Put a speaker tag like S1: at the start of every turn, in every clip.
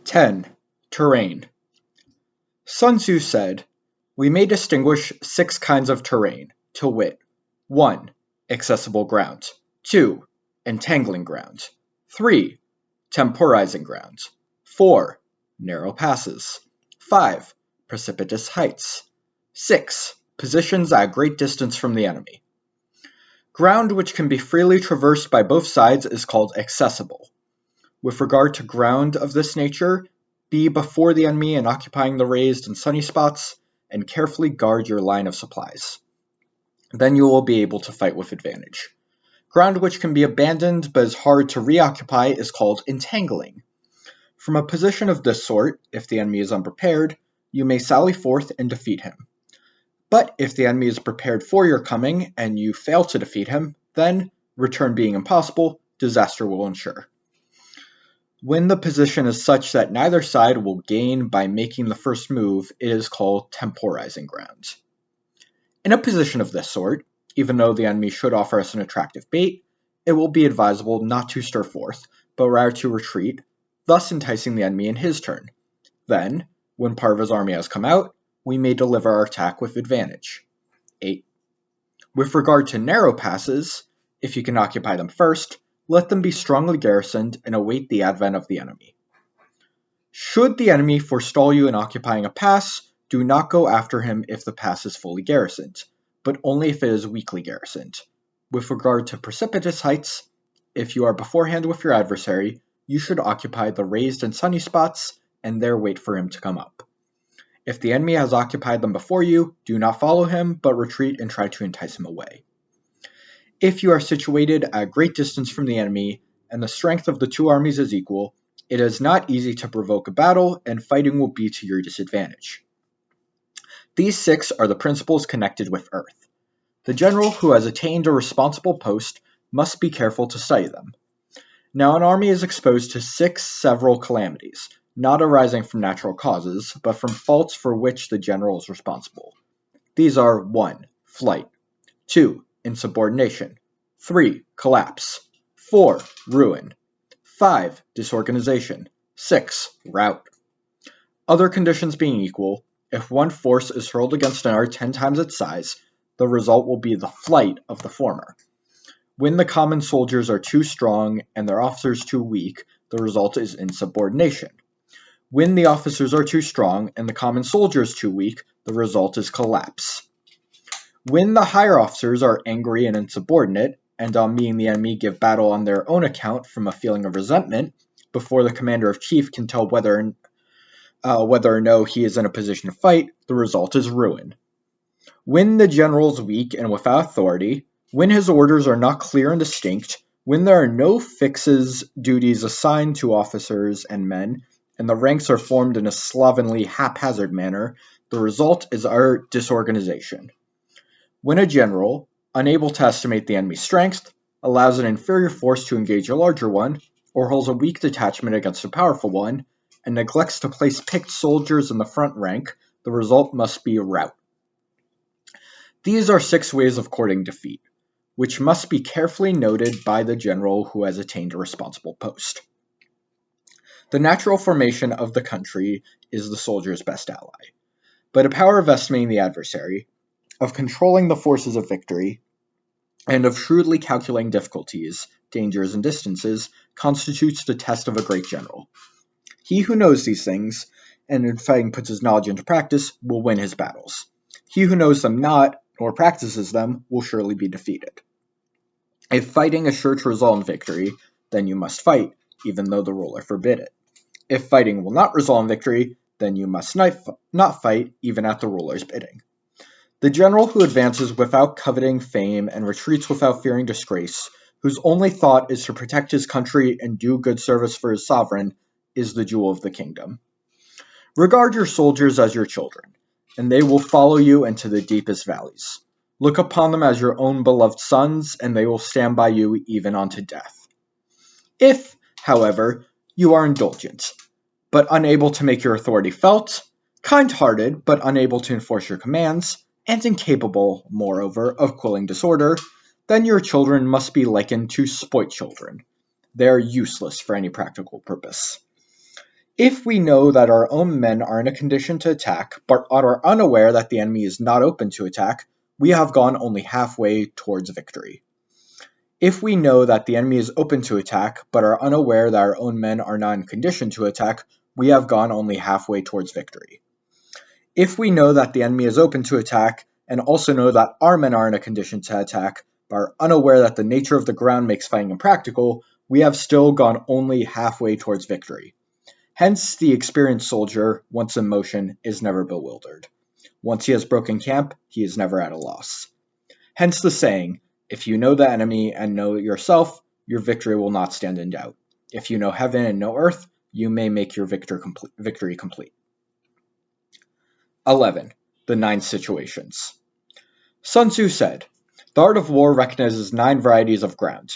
S1: 10. Terrain. Sun Tzu said, "We may distinguish 6 kinds of terrain, to wit, 1. Accessible ground. 2. Entangling ground. 3. Temporizing ground. 4. Narrow passes. 5. Precipitous heights. 6. Positions at great distance from the enemy. Ground which can be freely traversed by both sides is called accessible. With regard to ground of this nature, be before the enemy in occupying the raised and sunny spots, and carefully guard your line of supplies. Then you will be able to fight with advantage. Ground which can be abandoned but is hard to reoccupy is called entangling. From a position of this sort, if the enemy is unprepared, you may sally forth and defeat him. But if the enemy is prepared for your coming and you fail to defeat him, then, return being impossible, disaster will ensue. When the position is such that neither side will gain by making the first move, it is called temporizing ground. In a position of this sort, even though the enemy should offer us an attractive bait, it will be advisable not to stir forth, but rather to retreat, thus enticing the enemy in his turn. Then, when part of his army has come out, we may deliver our attack with advantage. 8. With regard to narrow passes, if you can occupy them first, let them be strongly garrisoned and await the advent of the enemy. Should the enemy forestall you in occupying a pass, do not go after him if the pass is fully garrisoned, but only if it is weakly garrisoned. With regard to precipitous heights, if you are beforehand with your adversary, you should occupy the raised and sunny spots and there wait for him to come up. If the enemy has occupied them before you, do not follow him, but retreat and try to entice him away. If you are situated at a great distance from the enemy, and the strength of the two armies is equal, it is not easy to provoke a battle, and fighting will be to your disadvantage. These 6 are the principles connected with earth. The general who has attained a responsible post must be careful to study them. Now an army is exposed to 6 several calamities, not arising from natural causes, but from faults for which the general is responsible. These are 1. Flight. 2. Insubordination. 3. Collapse. 4. Ruin. 5. Disorganization. 6. Rout. Other conditions being equal, if one force is hurled against another 10 times its size, the result will be the flight of the former. When the common soldiers are too strong and their officers too weak, the result is insubordination. When the officers are too strong and the common soldiers too weak, the result is collapse. When the higher officers are angry and insubordinate, and on meeting the enemy give battle on their own account from a feeling of resentment, before the commander-in-chief can tell whether or no he is in a position to fight, the result is ruin. When the general is weak and without authority, when his orders are not clear and distinct, when there are no fixes duties assigned to officers and men, and the ranks are formed in a slovenly, haphazard manner, the result is utter disorganization. When a general, unable to estimate the enemy's strength, allows an inferior force to engage a larger one, or holds a weak detachment against a powerful one, and neglects to place picked soldiers in the front rank, the result must be a rout. These are 6 ways of courting defeat, which must be carefully noted by the general who has attained a responsible post. The natural formation of the country is the soldier's best ally, but a power of estimating the adversary, of controlling the forces of victory, and of shrewdly calculating difficulties, dangers, and distances constitutes the test of a great general. He who knows these things, and in fighting puts his knowledge into practice, will win his battles. He who knows them not, nor practices them, will surely be defeated. If fighting is sure to result in victory, then you must fight, even though the ruler forbid it. If fighting will not result in victory, then you must not fight, even at the ruler's bidding. The general who advances without coveting fame and retreats without fearing disgrace, whose only thought is to protect his country and do good service for his sovereign, is the jewel of the kingdom. Regard your soldiers as your children, and they will follow you into the deepest valleys. Look upon them as your own beloved sons, and they will stand by you even unto death. If, however, you are indulgent, but unable to make your authority felt, kind-hearted, but unable to enforce your commands, and incapable, moreover, of quelling disorder, then your children must be likened to spoilt children. They are useless for any practical purpose. If we know that our own men are in a condition to attack, but are unaware that the enemy is not open to attack, we have gone only halfway towards victory. If we know that the enemy is open to attack, but are unaware that our own men are not in condition to attack, we have gone only halfway towards victory. If we know that the enemy is open to attack, and also know that our men are in a condition to attack, but are unaware that the nature of the ground makes fighting impractical, we have still gone only halfway towards victory. Hence, the experienced soldier, once in motion, is never bewildered. Once he has broken camp, he is never at a loss. Hence the saying, if you know the enemy and know yourself, your victory will not stand in doubt. If you know heaven and know earth, you may make your victory complete. 11. The 9 situations. Sun Tzu said, the art of war recognizes 9 varieties of ground.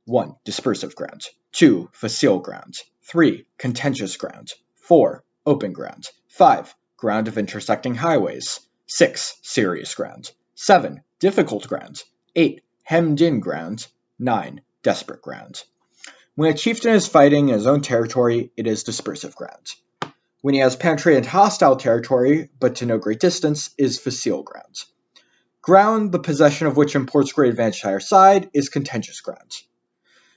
S1: 1. Dispersive ground. 2. Facile ground. 3. Contentious ground. 4. Open ground. 5. Ground of intersecting highways. 6. Serious ground. 7. Difficult ground. 8. Hemmed-in ground. 9. Desperate ground. When a chieftain is fighting in his own territory, it is dispersive ground. When he has penetrated hostile territory, but to no great distance, is facile ground. Ground, the possession of which imports great advantage to either side, is contentious ground.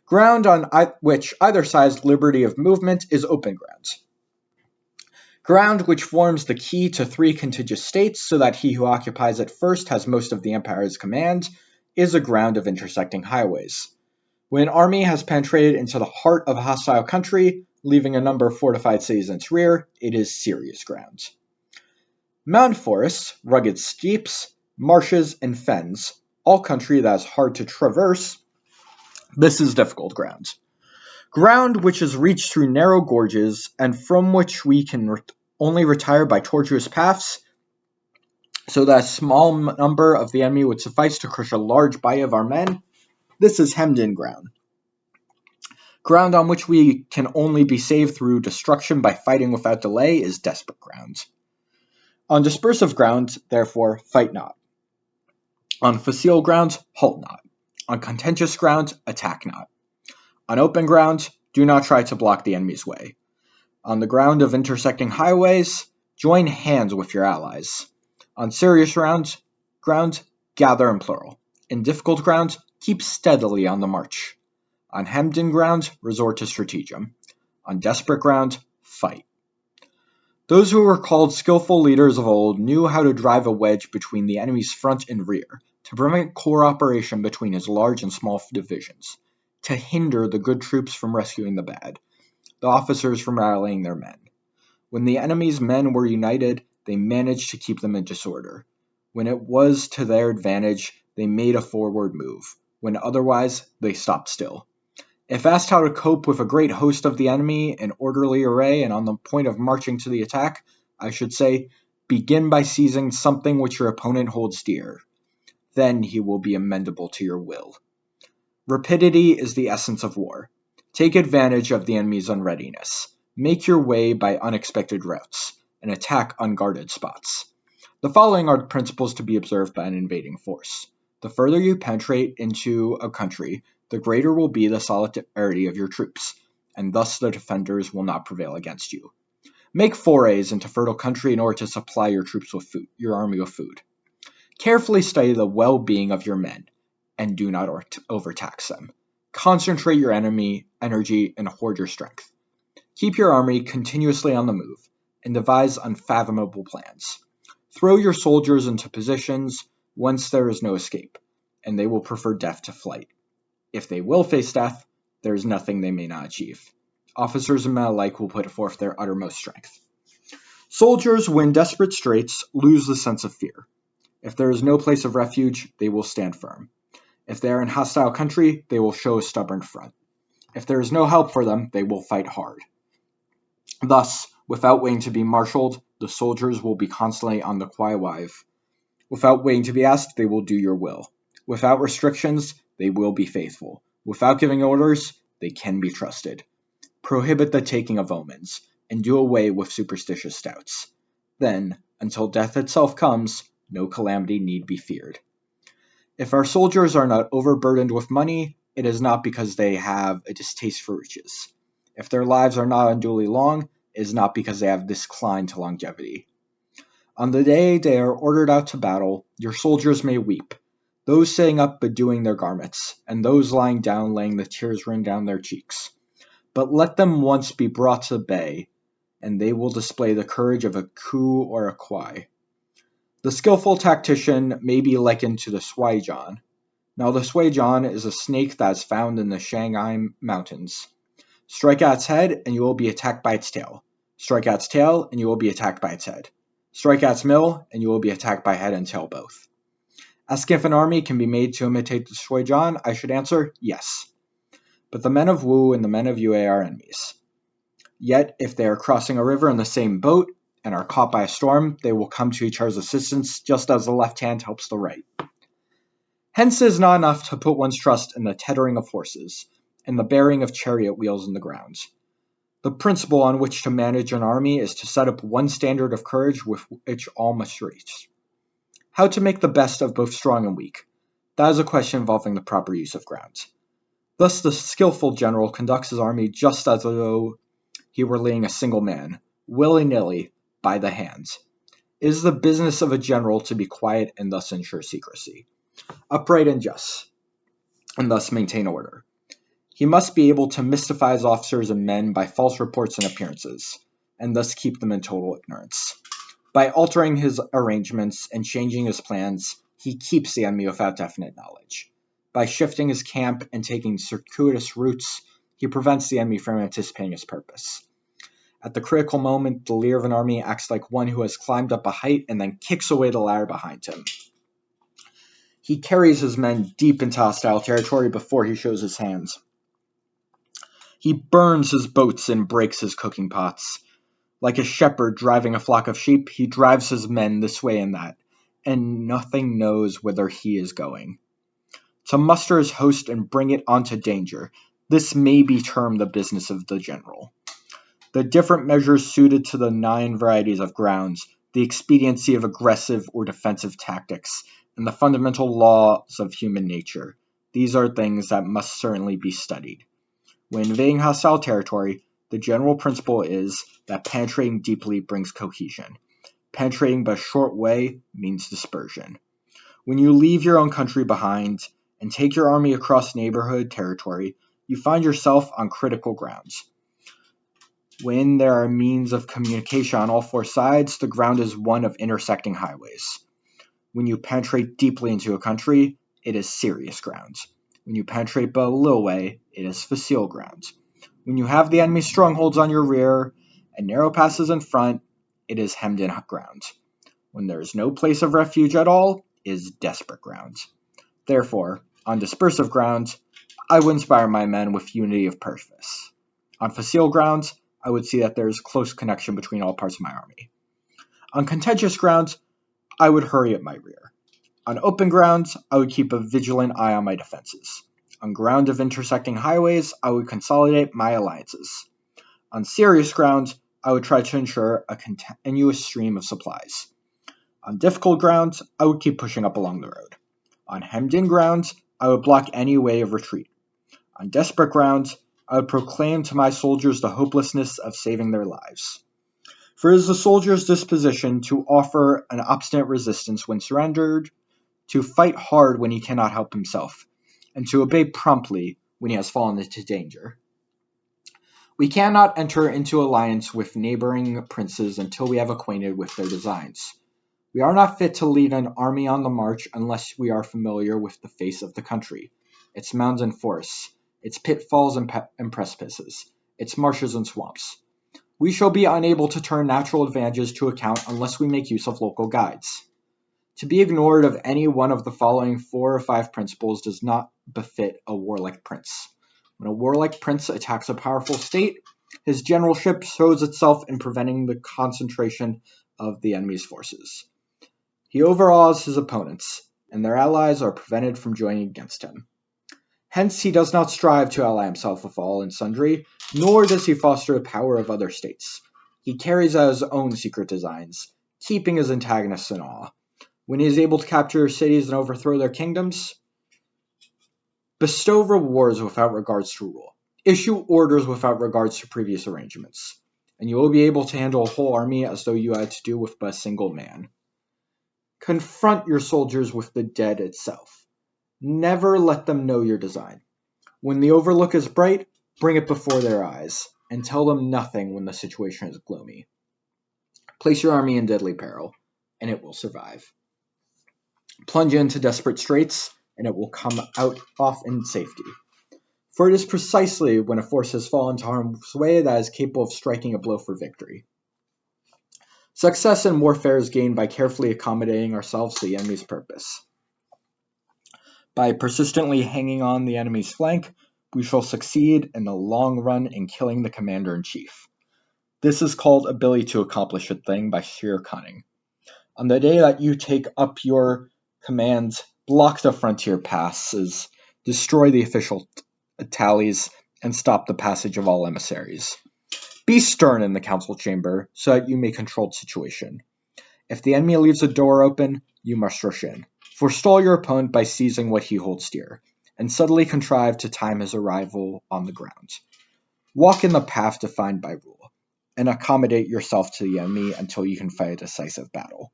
S1: Ground on which either side's liberty of movement is open ground. Ground which forms the key to 3 contiguous states so that he who occupies it first has most of the empire at his command, is a ground of intersecting highways. When an army has penetrated into the heart of a hostile country, leaving a number of fortified cities in its rear, it is serious ground. Mountain forests, rugged steeps, marshes, and fens, all country that is hard to traverse, this is difficult ground. Ground which is reached through narrow gorges, and from which we can only retire by tortuous paths, so that a small number of the enemy would suffice to crush a large body of our men, this is hemmed-in ground. Ground on which we can only be saved through destruction by fighting without delay is desperate ground. On dispersive ground, therefore, fight not. On facile ground, halt not. On contentious ground, attack not. On open ground, do not try to block the enemy's way. On the ground of intersecting highways, join hands with your allies. On serious ground, gather in plural. In difficult ground, keep steadily on the march. On hemmed-in ground, resort to stratagem. On desperate ground, fight. Those who were called skillful leaders of old knew how to drive a wedge between the enemy's front and rear, to prevent cooperation between his large and small divisions, to hinder the good troops from rescuing the bad, the officers from rallying their men. When the enemy's men were united, they managed to keep them in disorder. When it was to their advantage, they made a forward move. When otherwise, they stopped still. If asked how to cope with a great host of the enemy in orderly array and on the point of marching to the attack, I should say, begin by seizing something which your opponent holds dear. Then he will be amenable to your will. Rapidity is the essence of war. Take advantage of the enemy's unreadiness. Make your way by unexpected routes, and attack unguarded spots. The following are principles to be observed by an invading force. The further you penetrate into a country, the greater will be the solidarity of your troops, and thus the defenders will not prevail against you. Make forays into fertile country in order to supply your troops with food, your army with food. Carefully study the well-being of your men, and do not overtax them. Concentrate your energy and hoard your strength. Keep your army continuously on the move, and devise unfathomable plans. Throw your soldiers into positions whence there is no escape, and they will prefer death to flight. If they will face death, there is nothing they may not achieve. Officers and men alike will put forth their uttermost strength. Soldiers, when desperate straits, lose the sense of fear. If there is no place of refuge, they will stand firm. If they are in hostile country, they will show a stubborn front. If there is no help for them, they will fight hard. Thus, without waiting to be marshaled, the soldiers will be constantly on the qui vive. Without waiting to be asked, they will do your will. Without restrictions, they will be faithful. Without giving orders, they can be trusted. Prohibit the taking of omens, and do away with superstitious doubts. Then, until death itself comes, no calamity need be feared. If our soldiers are not overburdened with money, it is not because they have a distaste for riches. If their lives are not unduly long, is not because they have declined to longevity. On the day they are ordered out to battle, your soldiers may weep, those sitting up bedewing their garments, and those lying down laying the tears run down their cheeks. But let them once be brought to bay, and they will display the courage of a Ku or a Kwai. The skillful tactician may be likened to the Shuaijan. Now the Shuaijan is a snake that is found in the Shanghai Mountains. Strike at its head, and you will be attacked by its tail. Strike at its tail, and you will be attacked by its head. Strike at its middle, and you will be attacked by head and tail both. Asking if an army can be made to imitate the Shuaijan, I should answer, yes. But the men of Wu and the men of Yue are enemies. Yet, if they are crossing a river in the same boat and are caught by a storm, they will come to each other's assistance just as the left hand helps the right. Hence it is not enough to put one's trust in the tethering of horses and the bearing of chariot wheels in the ground. The principle on which to manage an army is to set up one standard of courage with which all must reach. How to make the best of both strong and weak? That is a question involving the proper use of ground. Thus the skillful general conducts his army just as though he were leading a single man, willy-nilly, by the hands. It is the business of a general to be quiet and thus ensure secrecy, upright and just, and thus maintain order. He must be able to mystify his officers and men by false reports and appearances, and thus keep them in total ignorance. By altering his arrangements and changing his plans, he keeps the enemy without definite knowledge. By shifting his camp and taking circuitous routes, he prevents the enemy from anticipating his purpose. At the critical moment, the leader of an army acts like one who has climbed up a height and then kicks away the ladder behind him. He carries his men deep into hostile territory before he shows his hands. He burns his boats and breaks his cooking pots. Like a shepherd driving a flock of sheep, he drives his men this way and that, and nothing knows whither he is going. To muster his host and bring it onto danger, this may be termed the business of the general. The different measures suited to the 9 varieties of grounds, the expediency of aggressive or defensive tactics, and the fundamental laws of human nature, these are things that must certainly be studied. When invading hostile territory, the general principle is that penetrating deeply brings cohesion. Penetrating but a short way means dispersion. When you leave your own country behind and take your army across neighborhood territory, you find yourself on critical grounds. When there are means of communication on all 4 sides, the ground is one of intersecting highways. When you penetrate deeply into a country, it is serious ground. When you penetrate but a little way, it is facile ground. When you have the enemy's strongholds on your rear and narrow passes in front, it is hemmed-in ground. When there is no place of refuge at all, it is desperate ground. Therefore, on dispersive ground, I would inspire my men with unity of purpose. On facile ground, I would see that there is close connection between all parts of my army. On contentious ground, I would hurry at my rear. On open ground, I would keep a vigilant eye on my defenses. On ground of intersecting highways, I would consolidate my alliances. On serious ground, I would try to ensure a continuous stream of supplies. On difficult ground, I would keep pushing up along the road. On hemmed-in ground, I would block any way of retreat. On desperate ground, I would proclaim to my soldiers the hopelessness of saving their lives. For it is the soldier's disposition to offer an obstinate resistance when surrendered, to fight hard when he cannot help himself, and to obey promptly when he has fallen into danger. We cannot enter into alliance with neighboring princes until we have acquainted with their designs. We are not fit to lead an army on the march unless we are familiar with the face of the country, its mountains and forests, its pitfalls and precipices, its marshes and swamps. We shall be unable to turn natural advantages to account unless we make use of local guides. To be ignored of any one of the following 4 or 5 principles does not befit a warlike prince. When a warlike prince attacks a powerful state, his generalship shows itself in preventing the concentration of the enemy's forces. He overawes his opponents, and their allies are prevented from joining against him. Hence he does not strive to ally himself with all and sundry, nor does he foster the power of other states. He carries out his own secret designs, keeping his antagonists in awe. When he is able to capture cities and overthrow their kingdoms, bestow rewards without regards to rule, issue orders without regards to previous arrangements. and you will be able to handle a whole army as though you had to do with but a single man. Confront your soldiers with the dead itself. Never let them know your design. When the overlook is bright, bring it before their eyes, and tell them nothing when the situation is gloomy. Place your army in deadly peril, and it will survive. Plunge into desperate straits, and it will come out off in safety. For it is precisely when a force has fallen to harm's way that is capable of striking a blow for victory. Success in warfare is gained by carefully accommodating ourselves to the enemy's purpose. By persistently hanging on the enemy's flank, we shall succeed in the long run in killing the commander-in-chief. This is called ability to accomplish a thing by sheer cunning. On the day that you take up your commands, block the frontier passes, destroy the official tallies, and stop the passage of all emissaries. Be stern in the council chamber so that you may control the situation. If the enemy leaves a door open, you must rush in. Forestall your opponent by seizing what he holds dear, and subtly contrive to time his arrival on the ground. Walk in the path defined by rule, and accommodate yourself to the enemy until you can fight a decisive battle.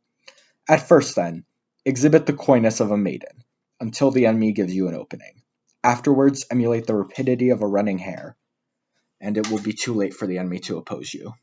S1: At first, then, exhibit the coyness of a maiden, until the enemy gives you an opening. Afterwards, emulate the rapidity of a running hare, and it will be too late for the enemy to oppose you.